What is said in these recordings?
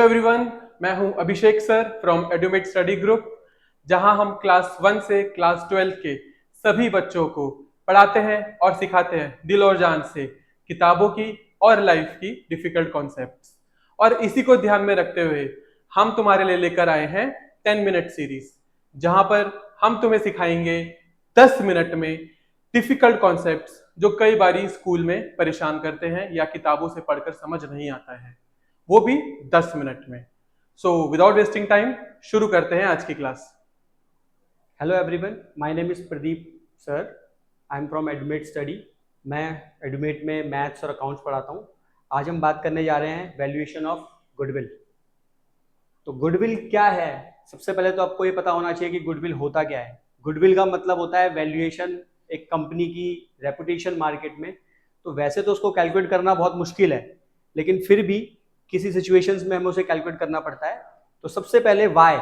Everyone, मैं हूं अभिषेक sir from Edumate study group, जहां हम क्लास 1 से क्लास 12 के सभी बच्चों को पढ़ाते हैं और सिखाते हैं दिल और जान से किताबों की और लाइफ की डिफिकल्ट कॉन्सेप्ट्स। और इसी को ध्यान में रखते हुए हम तुम्हारे लिए लेकर आए हैं 10 मिनट सीरीज, जहां पर हम तुम्हें सिखाएंगे 10 मिनट में डिफिकल्ट कॉन्सेप्ट्स जो कई बारी स्कूल में परेशान करते हैं या किताबों से पढ़कर समझ नहीं आता है, वो भी 10 मिनट में। सो विदाउट वेस्टिंग टाइम शुरू करते हैं आज की class. Hello everyone, my name is Pradeep sir. I am from Edumate study. मैं एडुमेट में मैथ्स और अकाउंट्स पढ़ाता हूँ। आज हम बात करने जा रहे हैं वैल्यूएशन ऑफ गुडविल। तो गुडविल क्या है? सबसे पहले तो आपको ये पता होना चाहिए कि गुडविल होता क्या है। गुडविल का मतलब होता है वैल्यूएशन एक कंपनी की रेपुटेशन मार्केट में। तो वैसे तो उसको कैलकुलेट करना बहुत मुश्किल है, लेकिन फिर भी किसी सिचुएशंस में हमें उसे कैलकुलेट करना पड़ता है। तो सबसे पहले why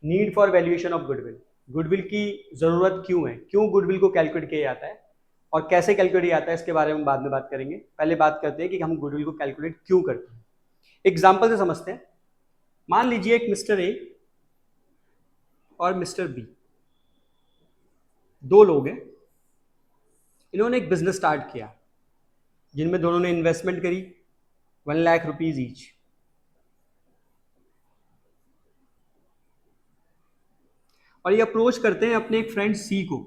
need for valuation of goodwill. Goodwill की जरूरत क्यों है, क्यों गुडविल को कैलकुलेट किया जाता है और कैसे कैलकुलेट किया जाता है, इसके बारे में बाद में बात करेंगे। पहले बात करते हैं कि हम गुडविल को कैलकुलेट क्यों करते हैं। एग्जाम्पल से समझते हैं। मान लीजिए एक मिस्टर ए और मिस्टर बी, दो लोग हैं। इन्होंने एक बिजनेस स्टार्ट किया जिनमें दोनों ने इन्वेस्टमेंट करी 1 लाख रुपीज ईच। और ये अप्रोच करते हैं अपने एक फ्रेंड सी को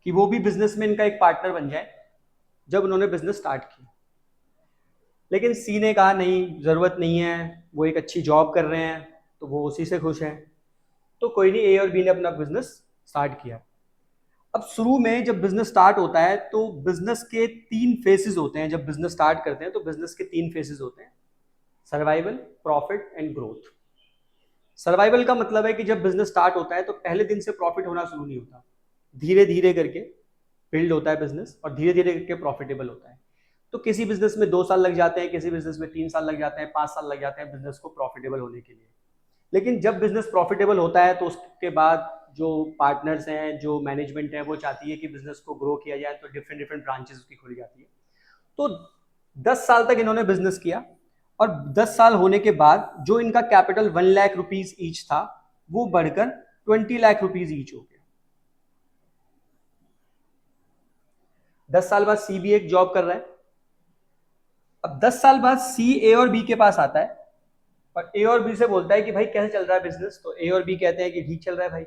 कि वो भी बिजनेस में इनका एक पार्टनर बन जाए जब उन्होंने बिजनेस स्टार्ट किया। लेकिन सी ने कहा नहीं, ज़रूरत नहीं है, वो एक अच्छी जॉब कर रहे हैं तो वो उसी से खुश हैं। तो कोई नहीं, ए और बी ने अपना बिजनेस स्टार्ट किया। अब शुरू में जब बिजनेस स्टार्ट होता है तो बिजनेस के 3 फेसेस होते हैं। जब बिजनेस स्टार्ट करते हैं तो बिजनेस के 3 फेसेस होते हैं: survival, profit and growth. Survival का मतलब है कि जब बिजनेस स्टार्ट होता है तो पहले दिन से प्रॉफिट होना शुरू नहीं होता, धीरे धीरे करके बिल्ड होता है बिजनेस और धीरे धीरे करके प्रॉफिटेबल होता है। तो किसी बिजनेस में 2 साल लग जाते हैं, किसी बिजनेस में 3 साल लग जाते हैं, 5 साल लग जाते हैं बिजनेस को प्रॉफिटेबल होने के लिए। लेकिन जब बिजनेस प्रॉफिटेबल होता है तो उसके बाद जो पार्टनर्स हैं, जो मैनेजमेंट है, वो चाहती है कि बिजनेस को ग्रो किया जाए, तो डिफरेंट डिफरेंट ब्रांचेस उसकी खोली जाती है। तो 10 साल तक इन्होंने बिजनेस किया और 10 साल होने के बाद जो इनका कैपिटल 1 लाख रुपीज ईच था वो बढ़कर 20 लाख रुपीज ईच हो गया। 10 साल बाद सी भी एक जॉब कर रहा है। अब 10 साल बाद सी ए और बी के पास आता है और ए और बी से बोलता है कि भाई कैसे चल रहा है बिजनेस। तो ए और बी कहते हैं कि ठीक चल रहा है भाई।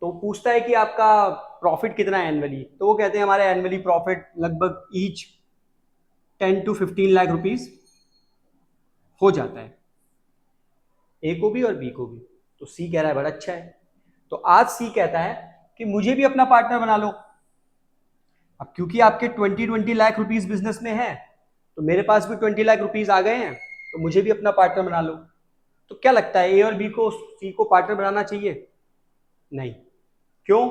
तो पूछता है कि आपका प्रॉफिट कितना है एनुअली। तो वो कहते हैं हमारे एनुअली प्रॉफिट लगभग ईच 10 to 15 लाख रुपीज हो जाता है, ए को भी और बी को भी। तो सी कह रहा है बड़ा अच्छा है। तो आज सी कहता है कि मुझे भी अपना पार्टनर बना लो। अब क्योंकि आपके 20 लाख रुपीज बिजनेस में है तो मेरे पास भी 20 लाख रुपीज आ गए हैं, तो मुझे भी अपना पार्टनर बना लो। तो क्या लगता है, ए और बी को सी को पार्टनर बनाना चाहिए? नहीं। क्यों?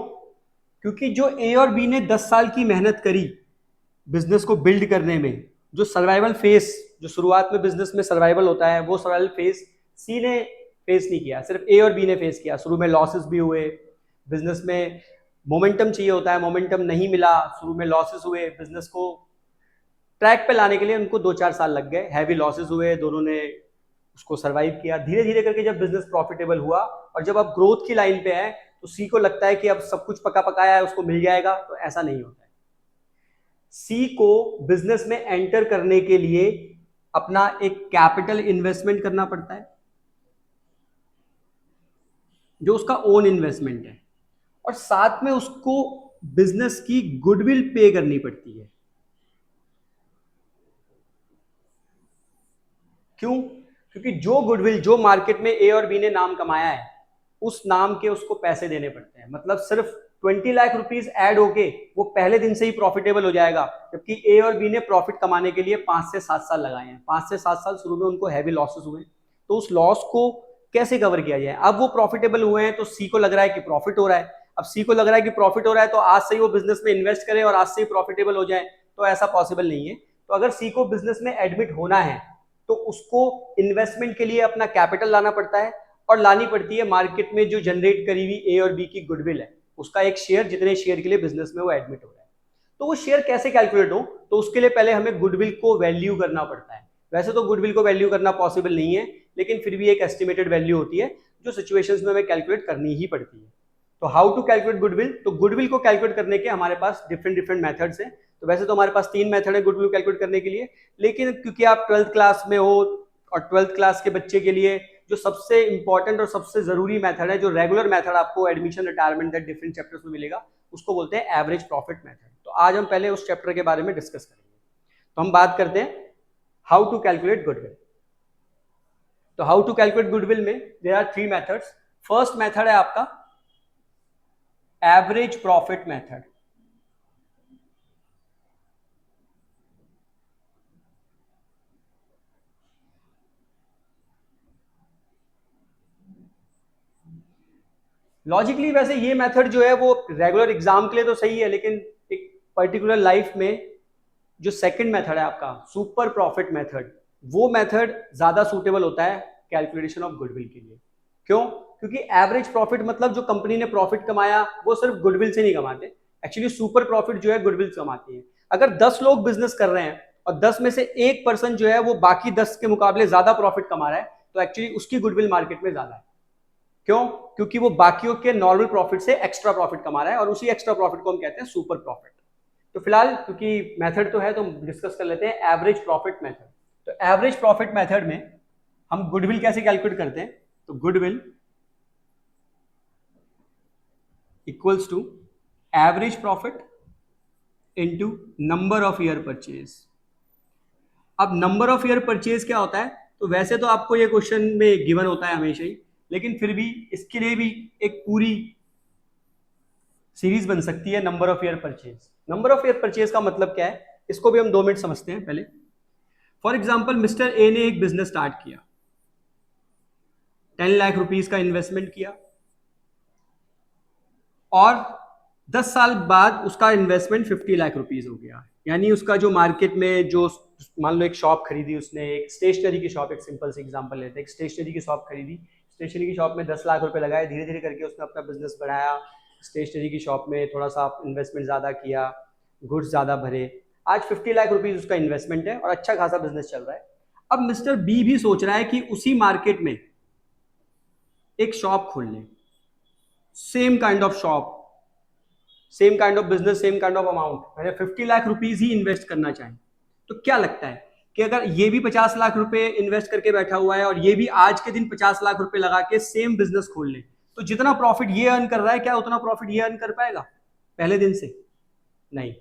क्योंकि जो ए और बी ने 10 साल की मेहनत करी बिजनेस को बिल्ड करने में, जो सर्वाइवल फेस, जो शुरुआत में बिजनेस में सर्वाइवल होता है, वो सर्वाइवल फेस सी ने फेस नहीं किया, सिर्फ ए और बी ने फेस किया। शुरू में लॉसेस भी हुए, बिजनेस में मोमेंटम चाहिए होता है, मोमेंटम नहीं मिला, शुरू में लॉसेस हुए। बिजनेस को ट्रैक पे लाने के लिए उनको 2-4 साल लग गए, हैवी लॉसेस हुए, दोनों ने उसको सर्वाइव किया। धीरे धीरे करके जब बिजनेस प्रॉफिटेबल हुआ और जब आप ग्रोथ की लाइन पे है तो सी को लगता है कि अब सब कुछ पका पकाया है, उसको मिल जाएगा। तो ऐसा नहीं होता है। सी को बिजनेस में एंटर करने के लिए अपना एक कैपिटल इन्वेस्टमेंट करना पड़ता है, जो उसका ओन इन्वेस्टमेंट है, और साथ में उसको बिजनेस की गुडविल पे करनी पड़ती है। क्यों? क्योंकि जो गुडविल, जो मार्केट में ए और बी ने नाम कमाया है, उस नाम के उसको पैसे देने पड़ते हैं। मतलब सिर्फ 20 लाख रुपीज ऐड होके वो पहले दिन से ही प्रॉफिटेबल हो जाएगा, जबकि ए और बी ने प्रॉफिट कमाने के लिए 5 से 7 साल लगाए हैं। 5 से 7 साल शुरू में उनको हैवी लॉसेस हुए, तो उस लॉस को कैसे कवर किया जाए? अब वो प्रॉफिटेबल हुए हैं तो सी को लग रहा है कि प्रॉफिट हो रहा है। अब सी को लग रहा है कि प्रॉफिट हो रहा है तो आज से ही वो बिजनेस में इन्वेस्ट करे और आज से ही प्रॉफिटेबल हो जाए, तो ऐसा पॉसिबल नहीं है। तो अगर सी को बिजनेस में एडमिट होना है तो उसको इन्वेस्टमेंट के लिए अपना कैपिटल लाना पड़ता है और लानी पड़ती है मार्केट में जो जनरेट करी हुई ए और बी की गुडविल है, उसका एक शेयर, जितने शेयर के लिए बिजनेस में वो एडमिट हो रहा है। तो वो शेयर कैसे कैलकुलेट हो? तो उसके लिए पहले हमें गुडविल को वैल्यू करना पड़ता है। वैसे तो गुडविल को वैल्यू करना पॉसिबल नहीं है, लेकिन फिर भी एक एस्टिमेटेड वैल्यू होती है जो सिचुएशंस में हमें कैलकुलेट करनी ही पड़ती है। तो हाउ टू कैलकुलेट गुडविल, तो गुडविल को कैलकुलेट करने के हमारे पास डिफरेंट मेथड्स हैं। तो वैसे तो हमारे पास 3 मेथड है गुडविल कैलकुलेट करने के लिए, लेकिन क्योंकि आप 12th क्लास में हो और 12th क्लास के बच्चे के लिए जो सबसे इंपॉर्टेंट और सबसे जरूरी मेथड है, जो रेगुलर मेथड आपको admission retirement that different chapters में मिलेगा, उसको बोलते हैं एवरेज प्रॉफिट मेथड। तो आज हम पहले उस चैप्टर के बारे में डिस्कस करेंगे। तो हम बात करते हैं हाउ टू कैलकुलेट गुडविल। तो हाउ टू कैलकुलेट गुडविल में there are 3 methods. First method है आपका एवरेज प्रॉफिट मेथड। लॉजिकली वैसे ये मेथड जो है वो रेगुलर एग्जाम के लिए तो सही है, लेकिन एक पर्टिकुलर लाइफ में जो सेकंड मेथड है आपका सुपर प्रॉफिट मेथड, वो मेथड ज्यादा सूटेबल होता है कैलकुलेशन ऑफ गुडविल के लिए। क्यों? क्योंकि एवरेज प्रॉफिट मतलब जो कंपनी ने प्रॉफिट कमाया वो सिर्फ गुडविल से नहीं कमाते, एक्चुअली सुपर प्रॉफिट जो है गुडविल से कमाती है। अगर 10 लोग बिजनेस कर रहे हैं और 10 में से 1% जो है वो बाकी 10 के मुकाबले ज्यादा प्रॉफिट कमा रहा है, तो एक्चुअली उसकी गुडविल मार्केट में ज्यादा है। क्यों? क्योंकि वो बाकियों के नॉर्मल प्रॉफिट से एक्स्ट्रा प्रॉफिट कमा रहा है, और उसी एक्स्ट्रा प्रॉफिट को हम कहते हैं सुपर प्रॉफिट। तो फिलहाल क्योंकि मेथड तो है तो हम डिस्कस कर लेते हैं एवरेज प्रॉफिट मेथड। तो एवरेज प्रॉफिट मेथड में हम गुडविल कैसे कैलकुलेट करते हैं? तो goodwill equals to average profit into number of year purchase. अब नंबर ऑफ ईयर परचेज क्या होता है? तो वैसे तो आपको ये क्वेश्चन में गिवन होता है हमेशा ही, लेकिन फिर भी इसके लिए भी एक पूरी सीरीज बन सकती है number of year purchase. Number of year purchase का मतलब क्या है, इसको भी हम 2 मिनट समझते हैं पहले। फॉर एग्जाम्पल मिस्टर ए ने एक बिजनेस स्टार्ट किया, 10 लाख रुपीज का इन्वेस्टमेंट किया, और 10 साल बाद उसका इन्वेस्टमेंट 50 लाख रुपीज हो गया। यानी उसका जो मार्केट में जो, मान लो एक शॉप खरीदी उसने, एक स्टेशनरी की शॉप, एक सिंपल सी एग्जांपल लेते हैं, एक स्टेशनरी की शॉप खरीदी, स्टेशनरी की शॉप में 10 लाख रुपए लगाए, धीरे धीरे करके उसने अपना बिजनेस बढ़ाया, स्टेशनरी की शॉप में थोड़ा सा इन्वेस्टमेंट ज्यादा किया, गुड्स ज्यादा भरे, आज 50 लाख रुपीज उसका इन्वेस्टमेंट है और अच्छा खासा बिजनेस चल रहा है। अब मिस्टर बी भी सोच रहा है कि उसी मार्केट में एक शॉप खोल ले, same kind of shop, same kind of business, same kind of amount, मैंने 50 लाख रुपीज ही इन्वेस्ट करना चाहें। तो क्या लगता है कि अगर ये भी 50 लाख रुपए इन्वेस्ट करके बैठा हुआ है और ये भी आज के दिन 50 लाख रुपए लगा के सेम बिजनेस खोल ले, तो जितना प्रॉफिट ये अर्न कर रहा है क्या उतना प्रॉफिट ये अर्न कर पाएगा पहले दिन से? नहीं।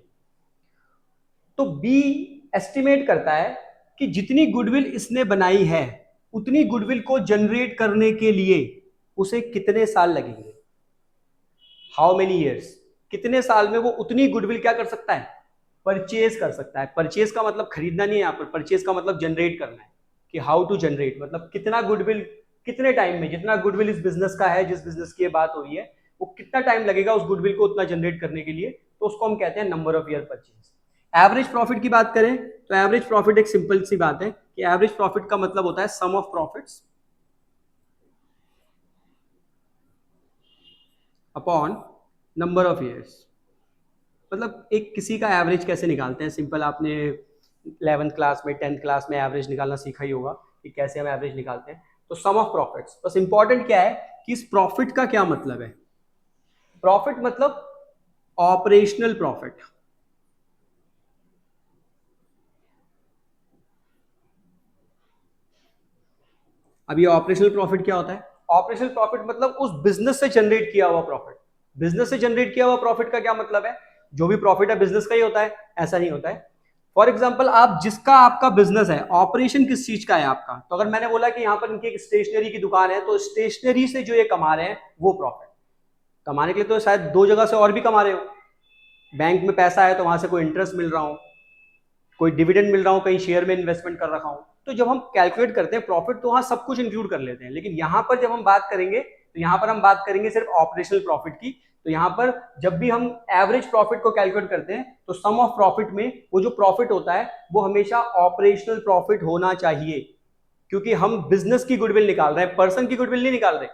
तो बी एस्टिमेट करता है कि जितनी गुडविल इसने बनाई है उतनी गुडविल को जनरेट करने के लिए उसे कितने साल लगेंगे, हाउ मेनी ईयर्स, कितने साल में वो उतनी गुडविल क्या कर सकता है, परचेज कर सकता है। परचेज का मतलब खरीदना नहीं है यहाँ पर, परचेज का मतलब जनरेट करना है, कि हाउ टू जनरेट, मतलब कितना गुडविल कितने टाइम में, जितना गुडविल इस बिजनेस का है, जिस बिजनेस की बात हो रही है, वो कितना टाइम लगेगा उस गुडविल को उतना जनरेट करने के लिए, तो उसको हम कहते हैं number of year purchase. Average profit की बात करें तो एवरेज प्रॉफिट एक सिंपल सी बात है कि एवरेज प्रॉफिट का मतलब होता है sum of profits upon number of years. मतलब एक किसी का एवरेज कैसे निकालते हैं, सिंपल, आपने 11th क्लास में 10th क्लास में एवरेज निकालना सीखा ही होगा कि कैसे हम एवरेज निकालते हैं। तो सम ऑफ प्रॉफिट्स, बस इंपॉर्टेंट क्या है कि इस प्रॉफिट का क्या मतलब है। प्रॉफिट मतलब ऑपरेशनल प्रॉफिट। अब ये ऑपरेशनल प्रॉफिट क्या होता है? ऑपरेशनल प्रॉफिट मतलब उस बिजनेस से जनरेट किया हुआ प्रॉफिट। बिजनेस से जनरेट किया हुआ प्रॉफिट का क्या मतलब है? जो भी प्रॉफिट है बिजनेस का ही होता है, ऐसा नहीं होता है। फॉर एग्जाम्पल आप जिसका आपका बिजनेस है, ऑपरेशन किस चीज का है आपका, तो अगर मैंने बोला कि यहाँ पर इनकी एक स्टेशनरी की दुकान है, तो स्टेशनरी से जो ये कमा रहे हैं वो प्रॉफिट। कमाने के लिए तो शायद 2 जगह से और भी कमा रहे हो, बैंक में पैसा है तो वहां से कोई इंटरेस्ट मिल रहा हो, कोई डिविडेंड मिल रहा हो, कहीं शेयर में इन्वेस्टमेंट कर रखा हूं। तो जब हम कैलकुलेट करते हैं प्रॉफिट तो वहां सब कुछ इंक्लूड कर लेते हैं, लेकिन यहां पर जब हम बात करेंगे तो यहां पर हम बात करेंगे सिर्फ ऑपरेशनल प्रॉफिट की। तो यहां पर जब भी हम एवरेज प्रॉफिट को कैलकुलेट करते हैं तो सम ऑफ प्रॉफिट में वो जो प्रॉफिट होता है वो हमेशा ऑपरेशनल प्रॉफिट होना चाहिए, क्योंकि हम बिजनेस की गुडविल निकाल रहे हैं, पर्सन की गुडविल नहीं निकाल रहे,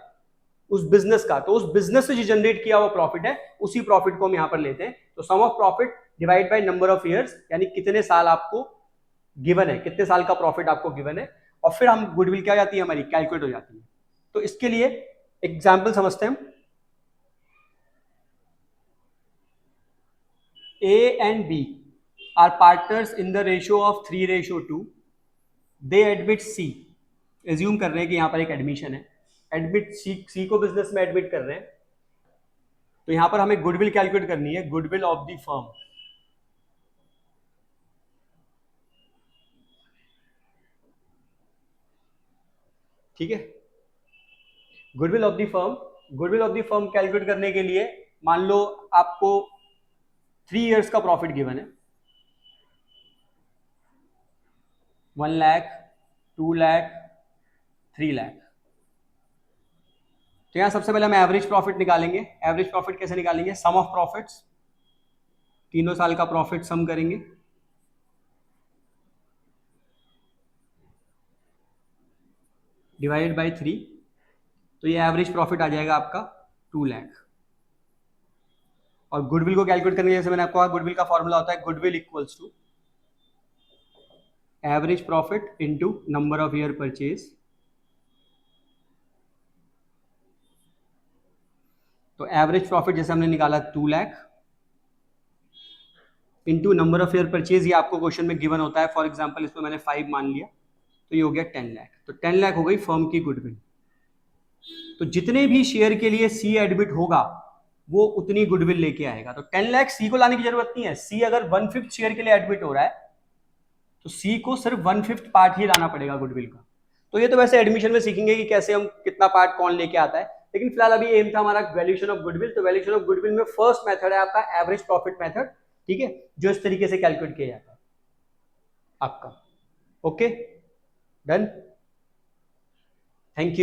उस बिजनेस का। तो उस बिजनेस से जो जनरेट किया हुआ प्रॉफिट है उसी प्रॉफिट को हम यहां पर लेते हैं। तो sum of profit divide by number of years, यानी कितने साल आपको गिवन है, कितने साल का प्रॉफिट आपको गिवन है, और फिर हम गुडविल क्या हो जाती है हमारी, कैलकुलेट हो जाती है। तो इसके लिए एग्जाम्पल समझते हैं हम। A and B are partners in the ratio of 3:2. They admit C. Assume कर रहे हैं कि यहां पर एक एडमिशन है, एडमिट सी को बिजनेस में एडमिट कर रहे हैं। तो यहां पर हमें गुडविल कैलकुलेट करनी है, गुडविल ऑफ द फर्म। ठीक है, goodwill of the firm, goodwill of the firm calculate करने के लिए मान लो आपको 3 इयर्स का प्रॉफिट गिवन है, 1 लाख, 2 लाख, 3 लाख। तो यहां सबसे पहले हम एवरेज प्रॉफिट निकालेंगे। एवरेज प्रॉफिट कैसे निकालेंगे, सम ऑफ प्रॉफिट्स, तीनों साल का प्रॉफिट सम करेंगे, डिवाइडेड बाय 3, तो ये एवरेज प्रॉफिट आ जाएगा आपका 2 लाख। और गुडविल को कैलकुलेट करने के, जैसे मैंने आपको कहा, गुडविल का फॉर्मूला होता है goodwill equals to average profit into number of year purchase. तो एवरेज प्रॉफिट जैसे हमने निकाला 2 lakh into number of year purchase, ये आपको क्वेश्चन में गिवन होता है। फॉर एग्जांपल इसमें मैंने 5 मान लिया, तो ये हो गया 10 लाख। तो 10 लाख हो गई फर्म की गुडविल। तो जितने भी शेयर के लिए सी एडमिट होगा वो उतनी गुडविल लेके आएगा। तो 10 लाख सी को लाने की जरूरत नहीं है। सी अगर 1/5 शेयर के लिए एडमिट हो रहा है तो सी को सिर्फ 1/5 पार्ट ही लाना पड़ेगा गुडविल का। तो ये तो वैसे एडमिशन में सीखेंगे कि कैसे हम कितना पार्ट कौन लेके आता है, लेकिन फिलहाल अभी एम था हमारा वैल्यूएशन ऑफ गुडविल। तो वैल्यूएशन ऑफ गुडविल में फर्स्ट मेथड है आपका एवरेज प्रॉफिट मेथड, ठीक है, जो इस तरीके से कैलकुलेट किया जाता है आपका। Okay, done, thank you.